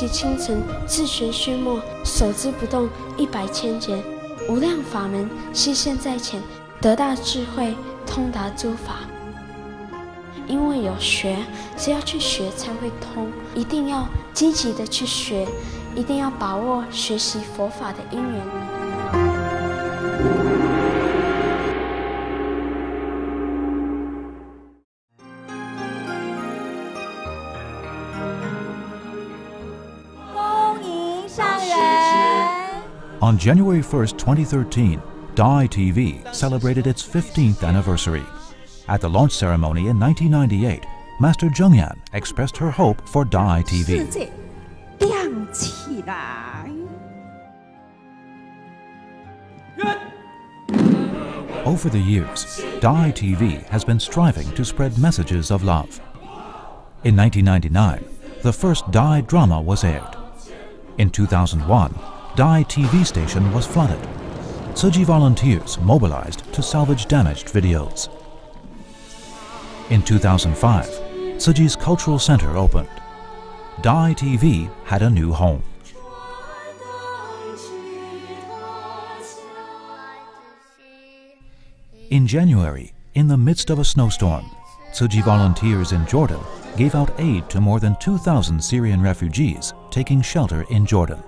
及清晨自学宣默，手之不动100千劫，无量法门悉现在前，得大智慧，通达诸法。因为有学，只要去学才会通，一定要积极的去学，一定要把握学习佛法的因缘。On January 1st, 2013, Dai TV celebrated its 15th anniversary. At the launch ceremony in 1998, Master Zhengyan expressed her hope for Dai TV. Over the years, Dai TV has been striving to spread messages of love. In 1999, the first Dai drama was aired. In 2001, Dai TV station was flooded. Tzu Chi volunteers mobilized to salvage damaged videos. In 2005, Tzu Chi's Cultural Center opened. Dai TV had a new home. In January, in the midst of a snowstorm, Tzu Chi volunteers in Jordan gave out aid to more than 2,000 Syrian refugees taking shelter in Jordan.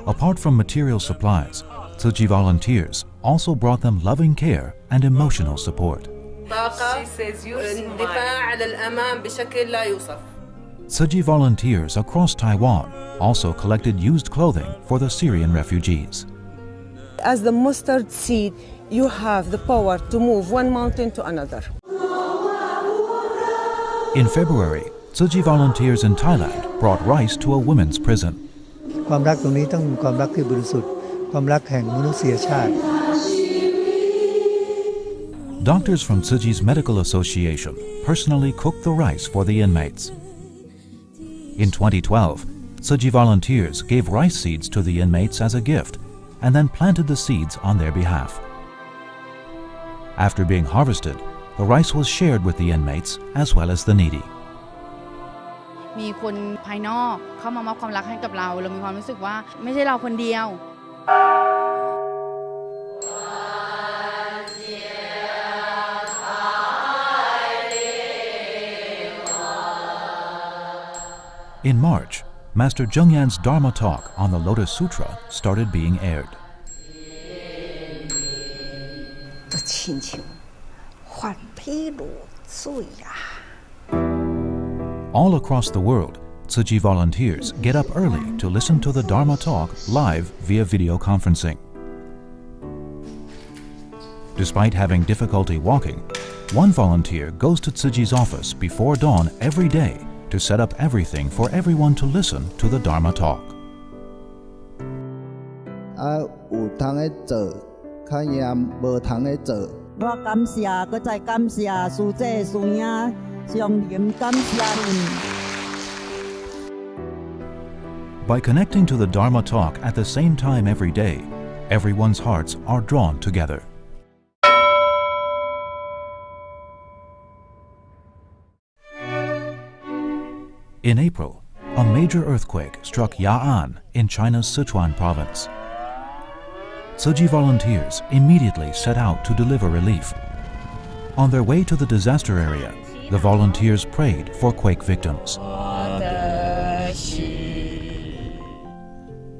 Apart from material supplies, Tzu Chi volunteers also brought them loving care and emotional support. Tzu Chi volunteers across Taiwan also collected used clothing for the Syrian refugees. As the mustard seed, you have the power to move one mountain to another. In February, Tzu Chi volunteers in Thailand brought rice to a women's prison. ความรักตรงนี้ต้องเป็นความรักที่บริสุทธิ์ความรักแห่งมนุษยชาติ Doctors from Tzu Chi's Medical Association personally cooked the rice for the inmates. In 2012, Tzu Chi volunteers gave rice seeds to the inmates as a gift and then planted the seeds on their behalf. After being harvested, the rice was shared with the inmates as well as the needy. มีคนภายนอกเข้ามามอบความรักให้กับเรามีความรู้สึกว่าไม่ใช่เราคนเดียว In March, Master Zhengyan's Dharma talk on the Lotus Sutra started being aired. All across the world, Tzu Chi volunteers get up early to listen to the Dharma talk live via video conferencing. Despite having difficulty walking, one volunteer goes to Tzu Chi's office before dawn every day to set up everything for everyone to listen to the Dharma talk. By connecting to the Dharma talk at the same time every day, everyone's hearts are drawn together. In April, a major earthquake struck Ya'an in China's Sichuan province. Tzu Chi volunteers immediately set out to deliver relief. On their way to the disaster area, the volunteers prayed for quake victims.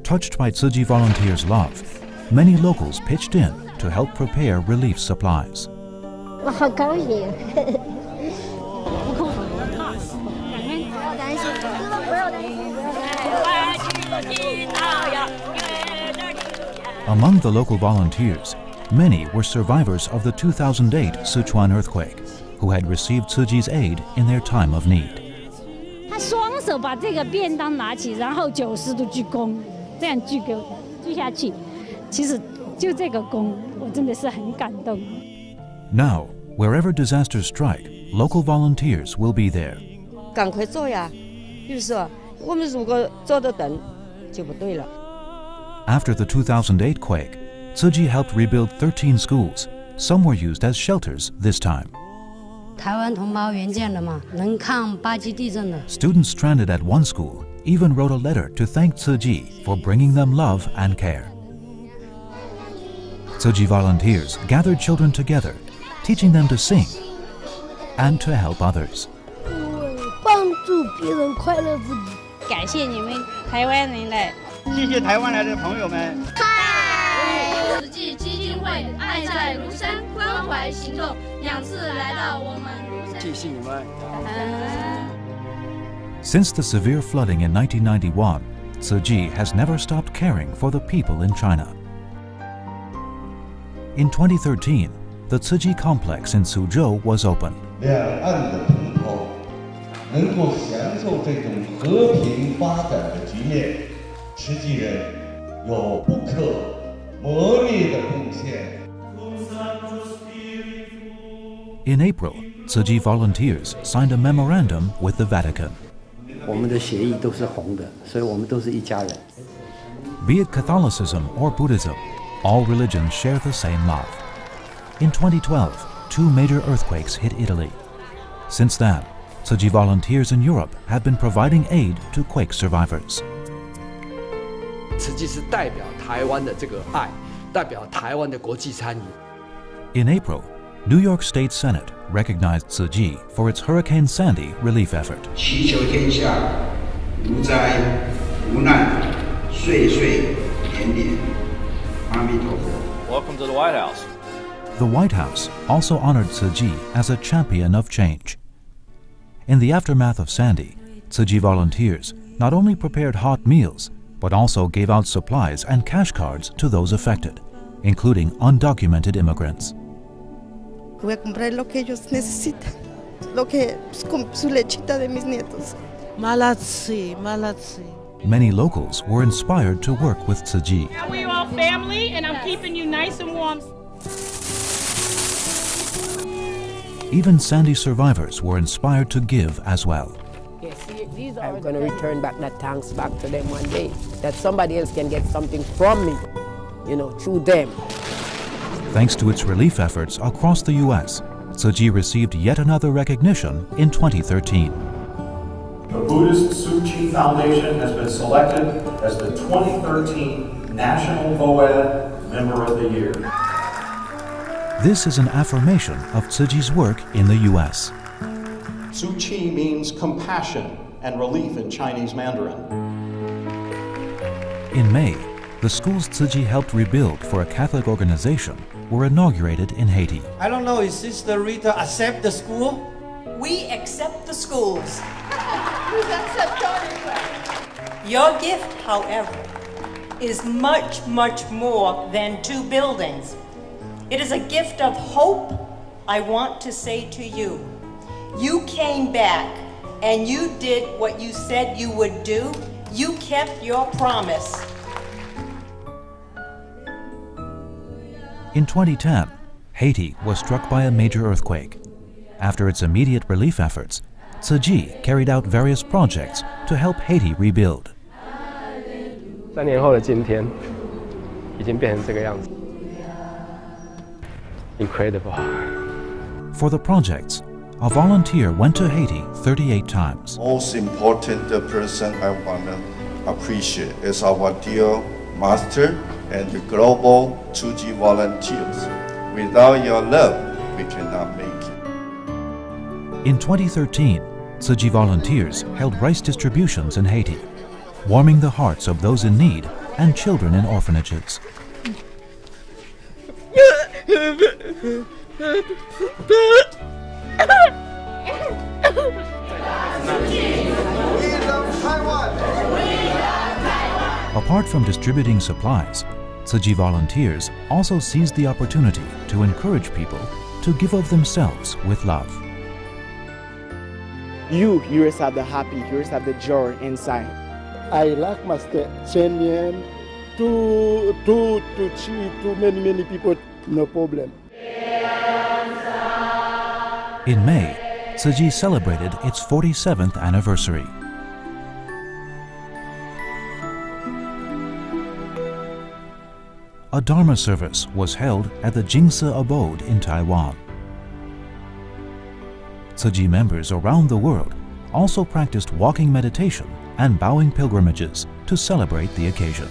Touched by Tzu Chi volunteers' love, many locals pitched in to help prepare relief supplies. Among the local volunteers, many were survivors of the 2008 Sichuan earthquake, who had received Tzu Chi's aid in their time of need. 他双手把这个便当拿起，然后90度鞠躬，这样鞠下去。其实就这个躬，我真的是很感动。Now, wherever disasters strike, local volunteers will be there. 赶快做呀，就是说，我们如果坐着等，就不对了。 After the 2008 quake, Tzu Chi helped rebuild 13 schools, Some were used as shelters this time. 台湾同胞援建的嘛，能抗8级地震的。 Students stranded at one school even wrote a letter to thank Tzu Chi for bringing them love and care. Tzu Chi volunteers gathered children together, teaching them to sing and to help others. 帮助别人快乐自己。感谢你们台湾人来，谢谢台湾来的朋友们。嗨，慈济基金会爱在庐山关怀行动2次来到我们庐山。谢谢你们。Since the severe flooding in 1991, Tzu Chi has never stopped caring for the people in China. In 2013, the Tzu Chi complex in Suzhou was opened. 两岸的同胞能够享受这种和平发展的局面，慈济人有不可磨灭的贡献。 In April, Tzu Chi volunteers signed a memorandum with the Vatican. 我们的血液都是红的，所以我们都是一家人。 Be it Catholicism or Buddhism, all religions share the same love. In 2012, 2 major earthquakes hit Italy. Since then, Tzu Chi volunteers in Europe have been providing aid to quake survivors. 慈济是代表台湾的这个爱，代表台湾的国际参与。 In April, New York State Senate recognized Tzu Chi for its Hurricane Sandy relief effort. 祈求天下无灾无难，岁岁年年。阿弥陀佛。 Welcome to the White House. The White House also honored Tzu Chi as a champion of change. In the aftermath of Sandy, Tzu Chi volunteers not only prepared hot meals, but also gave out supplies and cash cards to those affected, including undocumented immigrants. Voy a comprar lo que ellos necesitan, lo que su lechita de mis nietos. Malatsi, malatsi. Many locals were inspired to work with Tzu Chi. Now we're all family, and I'm keeping you nice and warm. Even Sandy survivors were inspired to give as well. Yes, I'm going to return back that thanks back to them one day, that somebody else can get something from me, through them. Thanks to its relief efforts across the U.S., Tzu Chi received yet another recognition in 2013. The Buddhist Tzu Chi Foundation has been selected as the 2013 National VOED Member of the Year. This is an affirmation of Tzu Chi's work in the U.S. Tzu Chi means compassion and relief in Chinese Mandarin. In May, the schools Tzu Chi helped rebuild for a Catholic organization were inaugurated in Haiti. I don't know, is Sister Rita accept the school? We accept the schools. Your gift, however, is much, much more than 2 buildings. It is a gift of hope. I want to say to you, you came back and you did what you said you would do. You kept your promise. In 2010, Haiti was struck by a major earthquake. After its immediate relief efforts, Tzu Chi carried out various projects to help Haiti rebuild. 3年后的今天，已经变成这个样子。Incredible. For the projects, a volunteer went to Haiti 38 times. Most important person I want to appreciate is our dear master and the global Tzu Chi volunteers. Without your love, we cannot make it. In 2013, Tzu Chi volunteers held rice distributions in Haiti, warming the hearts of those in need and children in orphanages. Apart from distributing supplies, Tzu Chi volunteers also seized the opportunity to encourage people to give of themselves with love. You always have the happy, you always have the joy inside. I like Master Chen to many people, no problem. In May, Tzu Chi celebrated its 47th anniversary. a Dharma service was held at the Jingse abode in Taiwan. Tzu Chi members around the world also practiced walking meditation and bowing pilgrimages to celebrate the occasion.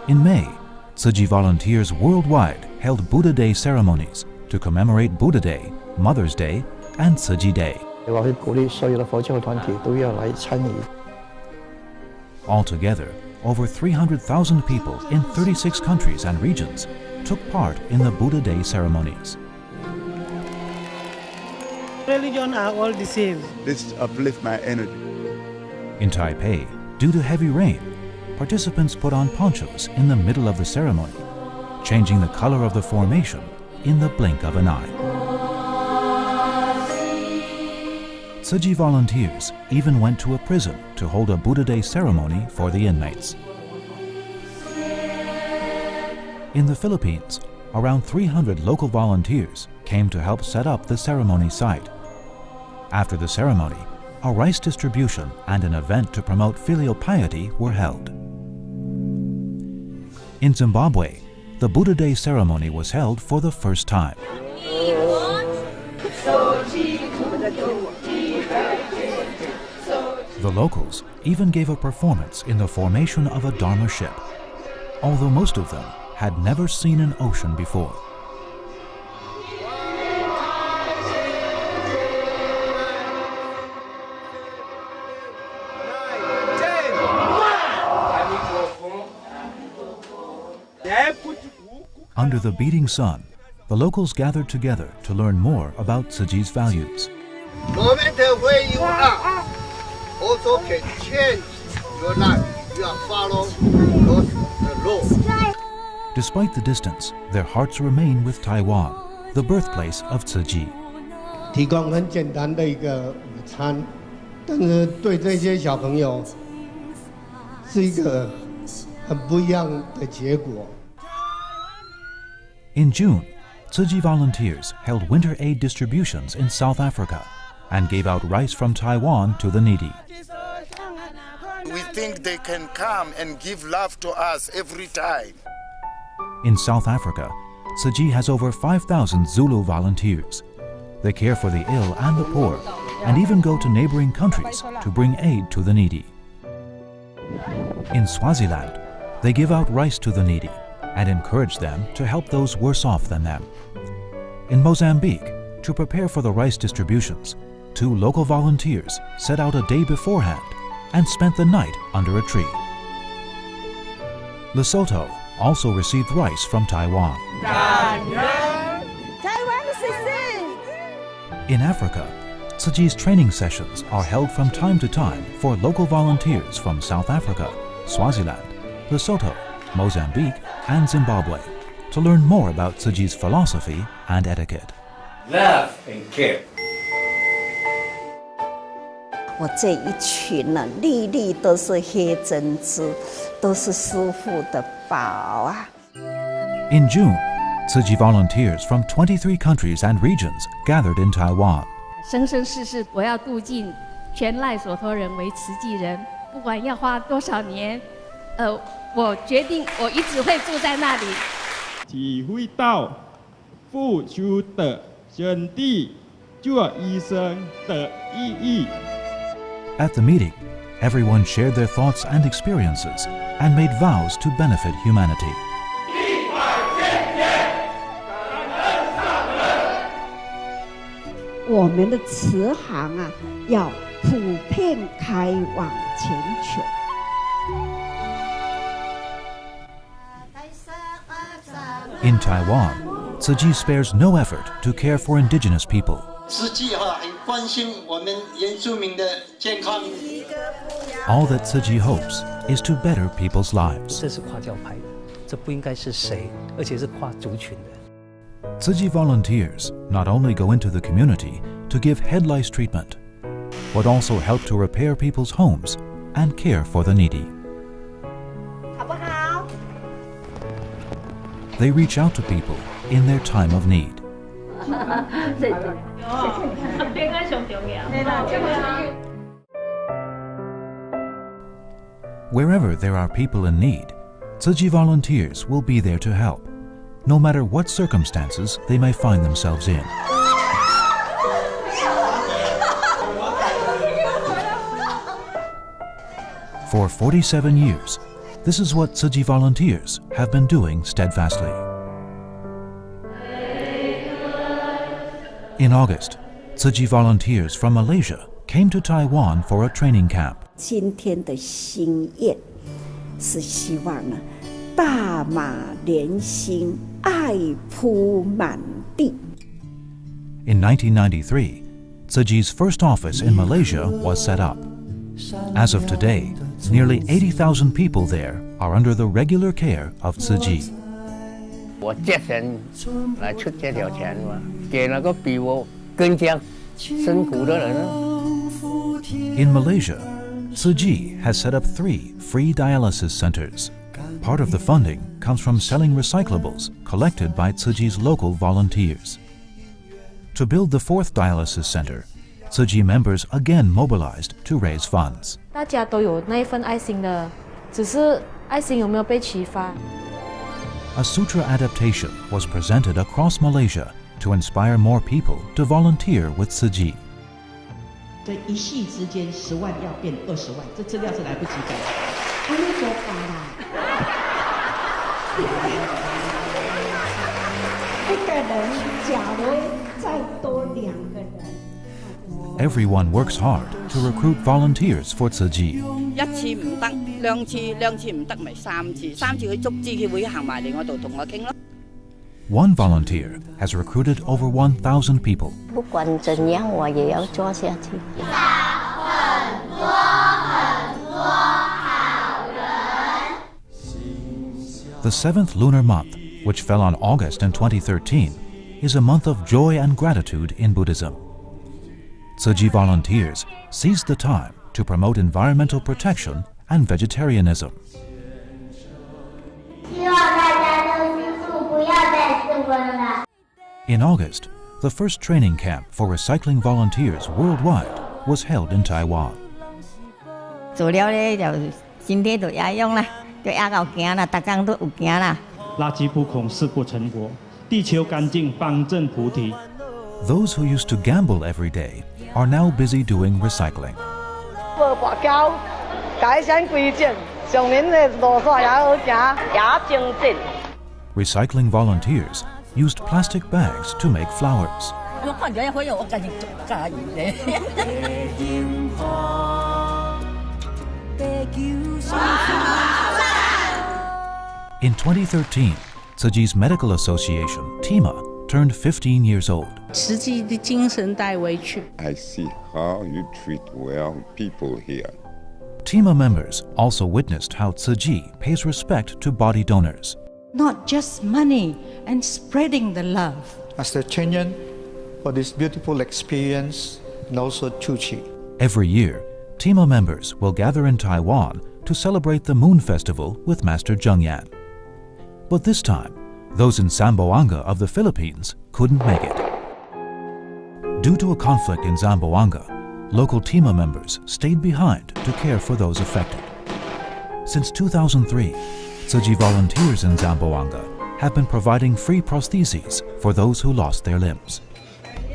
In May, Tzu Chi volunteers worldwide held Buddha Day ceremonies to commemorate Buddha Day, Mother's Day, and Tzu Chi Day. Altogether, over 300,000 people in 36 countries and regions took part in the Buddha Day ceremonies. Religions are all the same. This uplifts my energy. In Taipei, due to heavy rain, participants put on ponchos in the middle of the ceremony, changing the color of the formation in the blink of an eye. Tzu Chi volunteers even went to a prison to hold a Buddha Day ceremony for the inmates. In the Philippines, around 300 local volunteers came to help set up the ceremony site. After the ceremony, a rice distribution and an event to promote filial piety were held. In Zimbabwe, the Buddha Day ceremony was held for the first time. The locals even gave a performance in the formation of a Dharma ship, although most of them had never seen an ocean before. Under the beating sun, the locals gathered together to learn more about Tzu Chi's values. No matter where you are, also can change your life. You are follow those laws. Despite the distance, their hearts remain with Taiwan, the birthplace of Tzu Chi. 提供很简单的一个午餐，但是对这些小朋友是一个很不一样的结果。 In June, Tzu Chi volunteers held winter aid distributions in South Africa and gave out rice from Taiwan to the needy. We think they can come and give love to us every time. In South Africa, Tzu Chi has over 5,000 Zulu volunteers. They care for the ill and the poor, and even go to neighboring countries to bring aid to the needy. In Swaziland, they give out rice to the needy and encourage them to help those worse off than them. In Mozambique, to prepare for the rice distributions, 2 local volunteers set out a day beforehand and spent the night under a tree. Lesotho also received rice from Taiwan. In Africa, Tzu Chi's training sessions are held from time to time for local volunteers from South Africa, Swaziland, Lesotho, Mozambique, and Zimbabwe to learn more about Tzu Chi's philosophy and etiquette. Love and care. 我这一群呢，粒粒都是黑珍珠，都是师父的宝啊。 In June, Tzu Chi volunteers from 23 countries and regions gathered in Taiwan. 生生世世，我要度尽全赖所托人为慈济人，不管要花多少年，我决定我一直会住在那里。体会到付出的真谛，做医生的意义。 At the meeting, everyone shared their thoughts and experiences and made vows to benefit humanity. 我们的慈航啊，要普遍开往全球。 In Taiwan, Tzu Chi spares no effort to care for indigenous people. 慈济很关心我们原住民的健康。 All that Tzu Chi hopes is to better people's lives. 这是跨教派的，这不应该是谁，而且是跨族群的。 Tzu Chi volunteers not only go into the community to give head lice treatment, but also help to repair people's homes and care for the needy. 好不好？ They reach out to people in their time of need. Wherever there are people in need, Tzu Chi volunteers will be there to help, no matter what circumstances they may find themselves in. For 47 years, this is what Tzu Chi volunteers have been doing steadfastly. In August, Tzu Chi volunteers from Malaysia came to Taiwan for a training camp. 今天的心愿是希望呢，大马莲心，爱铺满地。 In 1993, Tzu Chi's first office in Malaysia was set up. As of today, nearly 80,000 people there are under the regular care of Tzu Chi. 我节省来出这条钱嘛，给那个比我更加辛苦的人。 In Malaysia, Tzu Chi has set up 3 free dialysis centers. Part of the funding comes from selling recyclables collected by Tzu Chi's local volunteers. To build the 4th dialysis center, Tzu Chi members again mobilized to raise funds. 大家都有那一份爱心的，只是爱心有没有被启发？ A sutra adaptation was presented across Malaysia to inspire more people to volunteer with Tzu Chi. 这一夕之间10万要变20万，这资料是来不及改。阿弥陀佛啦！一个人，假如再多2个人。 Everyone works hard to recruit volunteers for Tzu Chi. 1次唔得，2次，2次唔得咪3次，3次佢捉支協會行埋嚟我度同我傾咯。 One volunteer has recruited over 1,000 people. 不管怎样，我也要做下去。 The 7th lunar month, which fell on August in 2013, is a month of joy and gratitude in Buddhism. Tzu Chi volunteers seized the time to promote environmental protection and vegetarianism. In August, the first training camp for recycling volunteers worldwide was held in Taiwan. 做了咧就身體就也用啦，就也夠行啦，大家都有行啦。垃圾不空，誓不成活。地球干净，方正菩提。 Those who used to gamble every day are now busy doing recycling. 無跋膠，改善規整，上面的路線也好行，也精進。 Recycling volunteers used plastic bags to make flowers. 我看見會有我趕緊加鹽咧。 In 2013, Tzu Chi's medical association, TIMA, turned 15 years old. 慈济的精神帶回去。 I see how you treat well people here. TIMA members also witnessed how Tzu Chi pays respect to body donors. Not just money and spreading the love. Master Chen Yan, for this beautiful experience, and also Tzu Chi. Every year, TIMA members will gather in Taiwan to celebrate the Moon Festival with Master Zheng Yan. But this time, those in Zamboanga of the Philippines couldn't make it. Due to a conflict in Zamboanga, local TIMA members stayed behind to care for those affected. Since 2003, Tzu Chi volunteers in Zamboanga have been providing free prostheses for those who lost their limbs.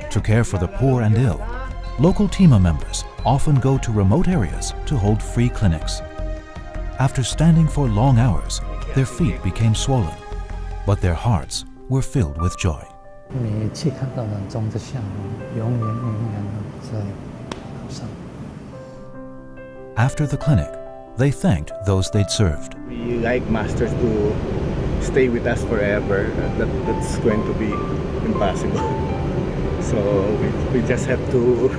To care for the poor and ill, local TIMA members often go to remote areas to hold free clinics. After standing for long hours, their feet became swollen, but their hearts were filled with joy. 每次看到人中的像，永远的在路上。 After the clinic, they thanked those they'd served. We like masters to stay with us forever. That's going to be impossible. So we just have to.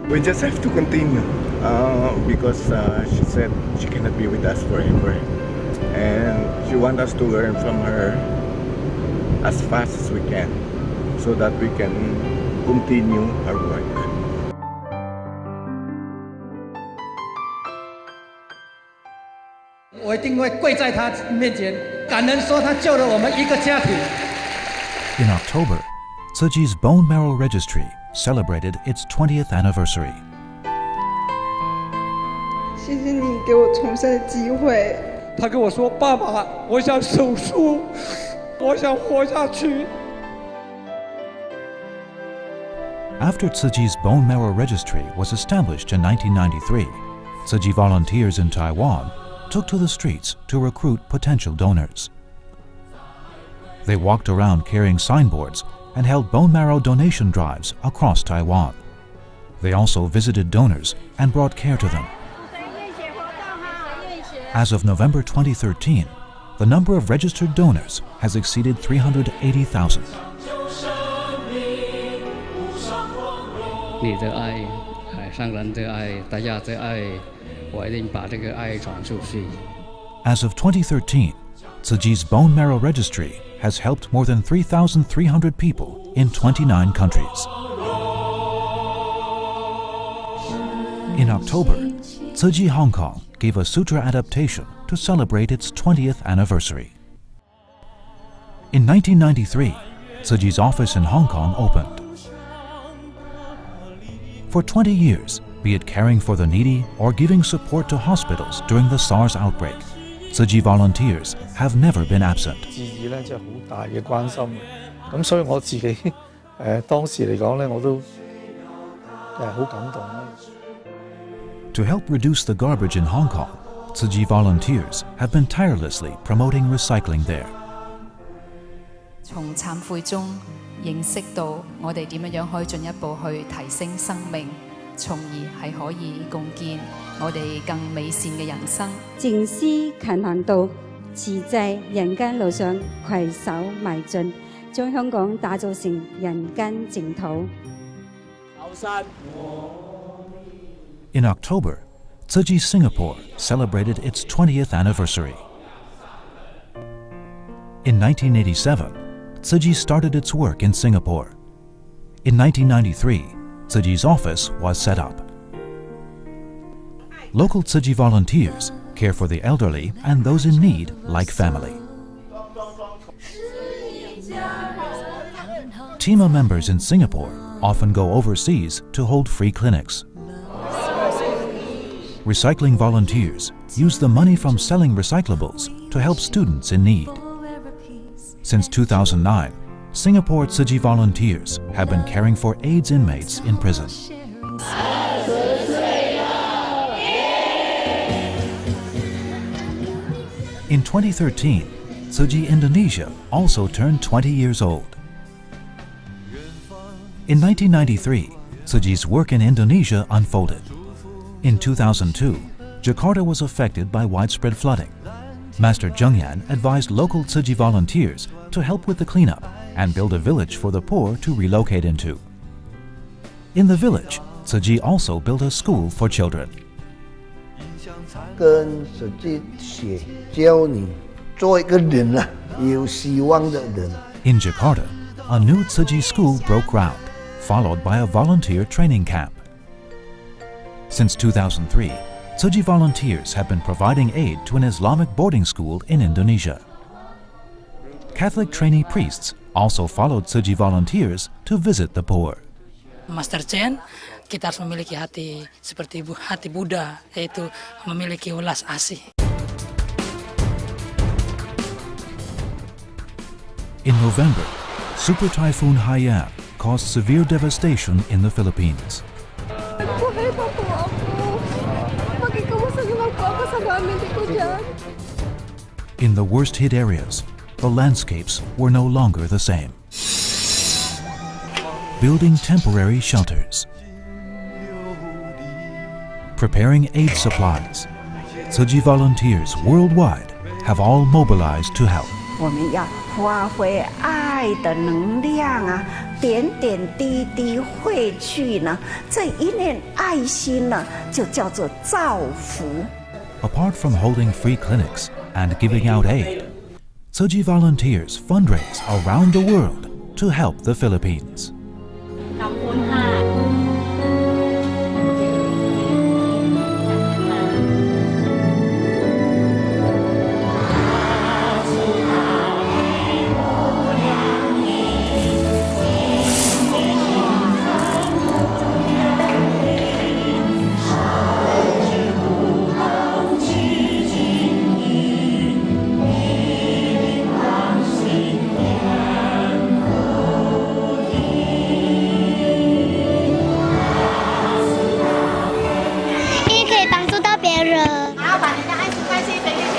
We just have to continue because she said she cannot be with us forever, and she wants us to learn from her as fast as we can, so that we can continue our work. 我一定会跪在他面前，感恩说他救了我们一个家庭。In October, Tzuji's bone marrow registry celebrated its 20th anniversary. 谢谢你给我重生的机会。他跟我说：“爸爸，我想手术，我想活下去。” After Tzuji's bone marrow registry was established in 1993, Tzuji volunteers in Taiwan took to the streets to recruit potential donors. They walked around carrying signboards and held bone marrow donation drives across Taiwan. They also visited donors and brought care to them. As of November 2013, the number of registered donors has exceeded 380,000. 你的爱，上人的爱，大家的爱，我一定把这个爱传出去。 As of 2013, Tzuji's bone marrow registry has helped more than 3,300 people in 29 countries. In October, Tzuji Hong Kong gave a sutra adaptation to celebrate its 20th anniversary. In 1993, Tzuji's office in Hong Kong opened. For 20 years, be it caring for the needy or giving support to hospitals during the SARS outbreak, Tzuji volunteers have never been absent. 意義咧，即係好大嘅關心。咁所以我自己當時嚟講咧，我都好感動啦。To help reduce the garbage in Hong Kong, Tzuji volunteers have been tirelessly promoting recycling there. 從懺悔中認識到我哋點樣可以進一步去提升生命，從而係可以共建我哋更美善嘅人生。靜思勤行道，持在人間路上攜手邁進，將香港打造成人間淨土。 In October, Tzuji Singapore celebrated its 20th anniversary. In 1987, Tzuji started its work in Singapore. In 1993, Tzuji's office was set up. Local Tzuji volunteers care for the elderly and those in need like family. TIMA members in Singapore often go overseas to hold free clinics. Recycling volunteers use the money from selling recyclables to help students in need. Since 2009, Singapore Tzuji volunteers have been caring for AIDS inmates in prison. In 2013, Tzuji Indonesia also turned 20 years old. In 1993, Tzuji's work in Indonesia unfolded. In 2002, Jakarta was affected by widespread flooding. Master Zheng Yan advised local Tzuji volunteers to help with the cleanup and build a village for the poor to relocate into. In the village, Tzuji also built a school for children. 跟实际写教你做一个人啊，有希望的人。 In Jakarta, a new Tzuji school broke ground, followed by a volunteer training camp. Since 2003, Tzuji volunteers have been providing aid to an Islamic boarding school in Indonesia. Catholic trainee priests also followed Tzuji volunteers to visit the poor. Master Chen, kita harus memiliki hati seperti hati Buddha, yaitu memiliki welas asih. In November, Super Typhoon Haiyan caused severe devastation in the Philippines. In the worst-hit areas, the landscapes were no longer the same. Building temporary shelters. Preparing aid supplies. Tzuji volunteers worldwide have all mobilized to help. 我们要发挥爱的能量啊，点点滴滴汇聚呢，这一念爱心呢，就叫做造福。 Apart from holding free clinics and giving out aid, Tzuji volunteers fundraise around the world to help the Philippines.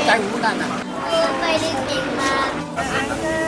在湖南啊。我要陪你平安。